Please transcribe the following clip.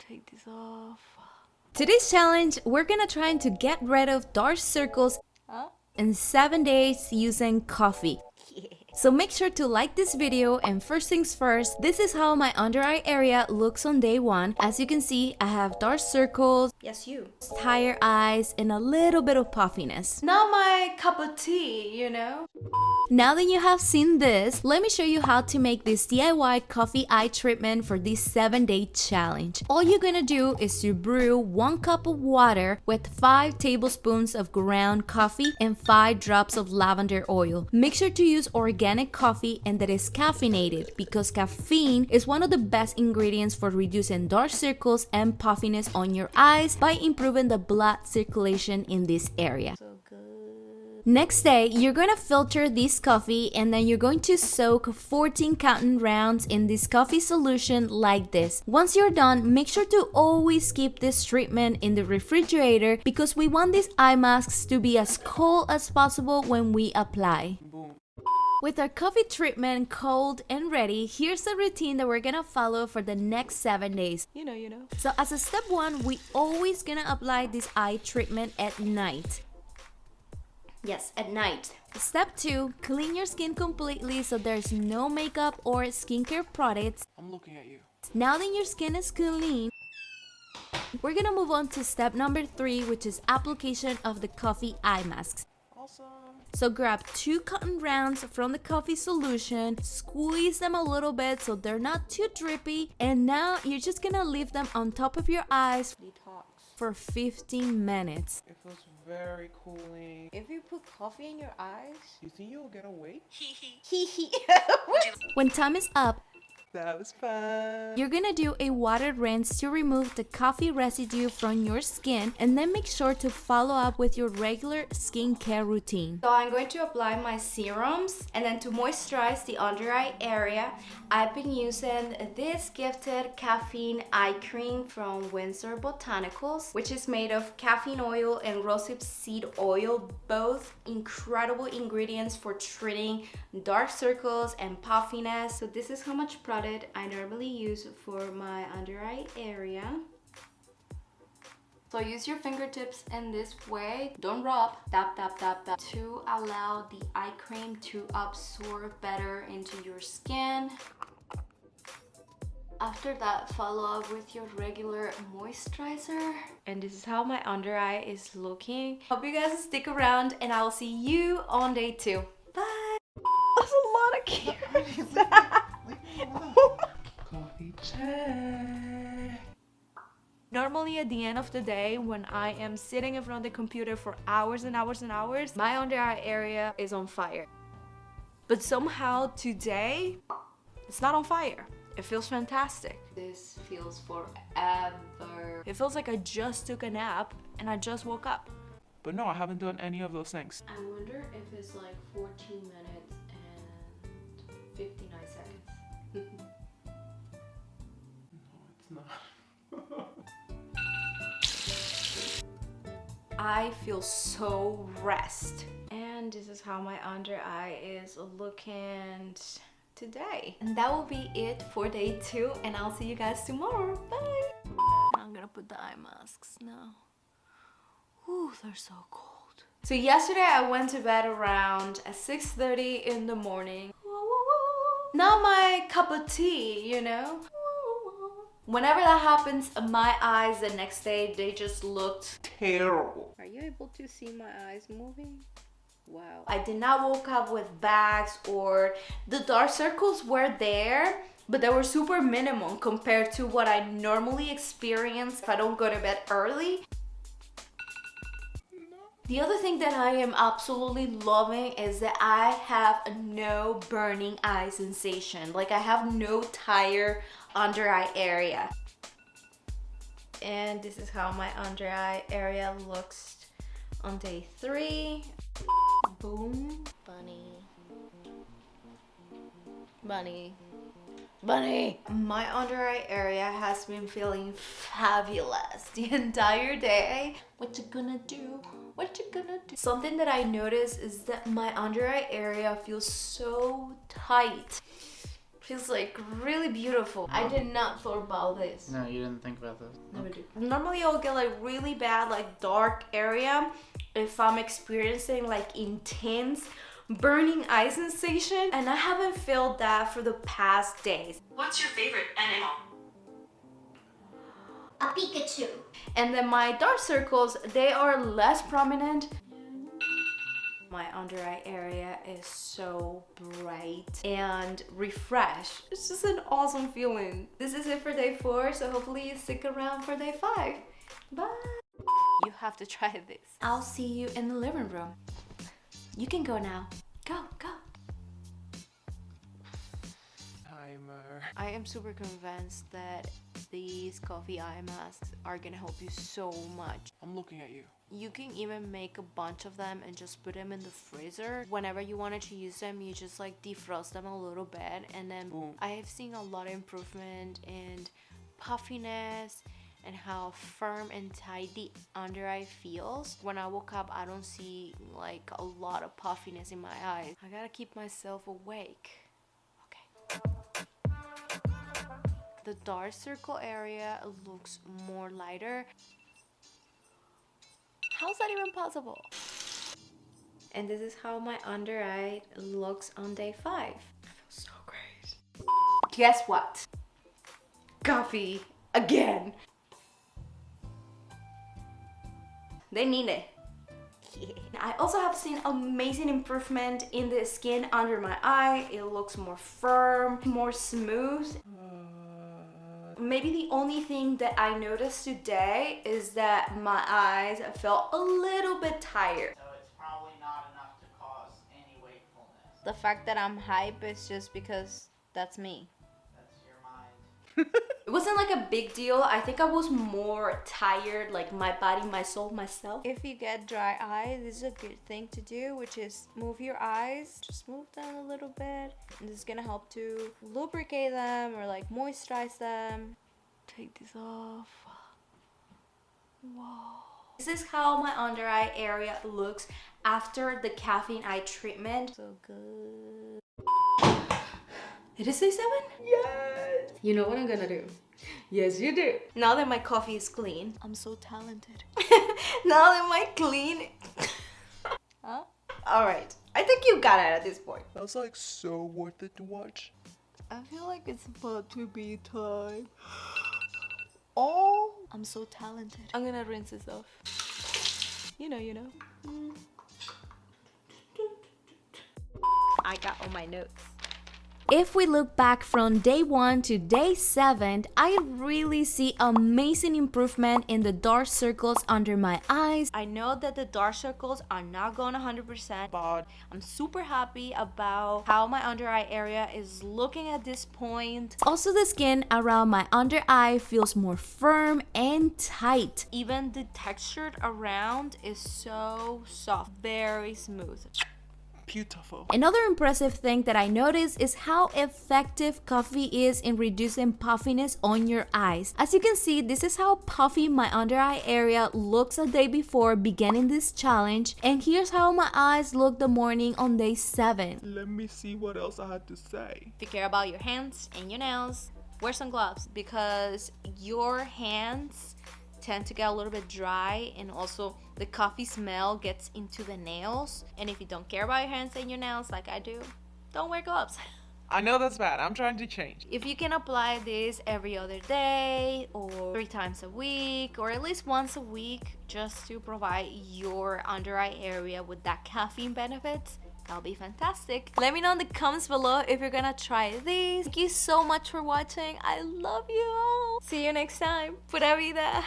take this off. Today's challenge, we're gonna try to get rid of dark circles in 7 days using coffee. So make sure to like this video, and first things first, this is how my under eye area looks on day 1. As you can see, I have dark circles, Yes, you. tired eyes, and a little bit of puffiness. Not my cup of tea, you know? Now that you have seen this, let me show you how to make this DIY coffee eye treatment for this 7-day challenge. All you're gonna do is to brew 1 cup of water with 5 tablespoons of ground coffee and 5 drops of lavender oil. Make sure to use organic coffee and that is caffeinated, because caffeine is one of the best ingredients for reducing dark circles and puffiness on your eyes by improving the blood circulation in this area. So good. Next day, you're gonna filter this coffee and then you're going to soak 14 cotton rounds in this coffee solution like this. Once you're done, make sure to always keep this treatment in the refrigerator because we want these eye masks to be as cold as possible when we apply. With our coffee treatment cold and ready, here's the routine that we're gonna follow for the next 7 days. You know. So as a step 1, we always gonna apply this eye treatment at night. Yes, at night. Step 2, clean your skin completely so there's no makeup or skincare products. I'm looking at you. Now that your skin is clean, we're gonna move on to step number 3, which is application of the coffee eye masks. Awesome. So grab 2 cotton rounds from the coffee solution, squeeze them a little bit so they're not too drippy, and now you're just gonna leave them on top of your eyes Detox. for 15 minutes. It feels very cooling. If you put coffee in your eyes, You think you'll get awake? hee. When time is up, That was fun. you're gonna do a water rinse to remove the coffee residue from your skin, and then make sure to follow up with your regular skincare routine. So I'm going to apply my serums, and then to moisturize the under eye area, I've been using this gifted caffeine eye cream from Windsor Botanicals, which is made of caffeine oil and rosehip seed oil, both incredible ingredients for treating dark circles and puffiness. So this is how much product I normally use for my under eye area. So use your fingertips in this way. Don't rub. Tap, tap, tap, tap, to allow the eye cream to absorb better into your skin. After that, follow up with your regular moisturizer. And this is how my under eye is looking. Hope you guys stick around, and I'll see you on day 2. Bye. That's a lot of cameras. Coffee check. Normally at the end of the day, when I am sitting in front of the computer for hours and hours and hours, my under eye area is on fire. But somehow today, it's not on fire. It feels fantastic. This feels forever. It feels like I just took a nap and I just woke up. But no, I haven't done any of those things. I wonder if it's like 14 minutes and 59 seconds. No, it's not. I feel so rest. And this is how my under eye is looking today. And that will be it for day 2, and I'll see you guys tomorrow. Bye. I'm gonna put the eye masks now. Ooh, they're so cold. So yesterday I went to bed around 6:30 in the morning. Not my cup of tea, you know? Whenever that happens, my eyes the next day, they just looked Terrible. Are you able to see my eyes moving? Wow. I did not woke up with bags, or the dark circles were there, but they were super minimum compared to what I normally experience if I don't go to bed early. The other thing that I am absolutely loving is that I have no burning eye sensation. Like, I have no tired under eye area. And this is how my under eye area looks on day 3. Boom. Bunny. My under eye area has been feeling fabulous the entire day. What you gonna do? Something that I noticed is that my under eye area feels so tight. Feels like really beautiful. I did not thought about this. No, you didn't think about this. Never do. Normally I'll get like really bad like dark area if I'm experiencing like intense burning eye sensation, and I haven't felt that for the past days. What's your favorite animal? A Pikachu. And then my dark circles, they are less prominent. My under eye area is so bright and refreshed. It's just an awesome feeling. This is it for day 4, so hopefully you stick around for day 5. Bye. You have to try this. I'll see you in the living room. You can go now. Go, go. Timer. I am super convinced that these coffee eye masks are gonna help you so much. I'm looking at you. You can even make a bunch of them and just put them in the freezer. Whenever you wanted to use them, you just like defrost them a little bit, and then Boom. I have seen a lot of improvement in puffiness and how firm and tight the under eye feels. When I woke up, I don't see like a lot of puffiness in my eyes. I gotta keep myself awake. Okay. The dark circle area looks more lighter. How's that even possible? And this is how my under eye looks on day 5. It feels so great. Guess what? Coffee again. They need it. Yeah. I also have seen amazing improvement in the skin under my eye. It looks more firm, more smooth. Maybe the only thing that I noticed today is that my eyes felt a little bit tired. So it's probably not enough to cause any wakefulness. The fact that I'm hype is just because that's me. That's your mind. It wasn't like a big deal. I think I was more tired, like my body, my soul, myself. If you get dry eyes, this is a good thing to do, which is move your eyes. Just move them a little bit. And this is gonna help to lubricate them or like moisturize them. Take this off. Whoa. This is how my under eye area looks after the caffeine eye treatment. So good. Did it say 7? Yes! You know what I'm gonna do? Yes, you do. Now that my coffee is clean, I'm so talented. Now that my clean... Huh? Alright, I think you got it at this point. That's like so worth it to watch. I feel like it's about to be time. Oh! I'm so talented. I'm gonna rinse this off. You know. I got all my notes. If we look back from day 1 to day 7, I really see amazing improvement in the dark circles under my eyes. I know that the dark circles are not going 100%, but I'm super happy about how my under eye area is looking at this point. Also, the skin around my under eye feels more firm and tight. Even the texture around is so soft, very smooth. Beautiful. Another impressive thing that I noticed is how effective coffee is in reducing puffiness on your eyes. As you can see, this is how puffy my under eye area looks a day before beginning this challenge, and here's how my eyes look the morning on day 7. Let me see what else I had to say. If you care about your hands and your nails, wear some gloves because your hands tend to get a little bit dry, and also the coffee smell gets into the nails. And if you don't care about your hands and your nails like I do, don't wear gloves. I know that's bad. I'm trying to change. If you can apply this every other day or 3 times a week or at least once a week just to provide your under eye area with that caffeine benefits, that'll be fantastic. Let me know in the comments below if you're gonna try these. Thank you so much for watching. I love you all. See you next time. Pura vida.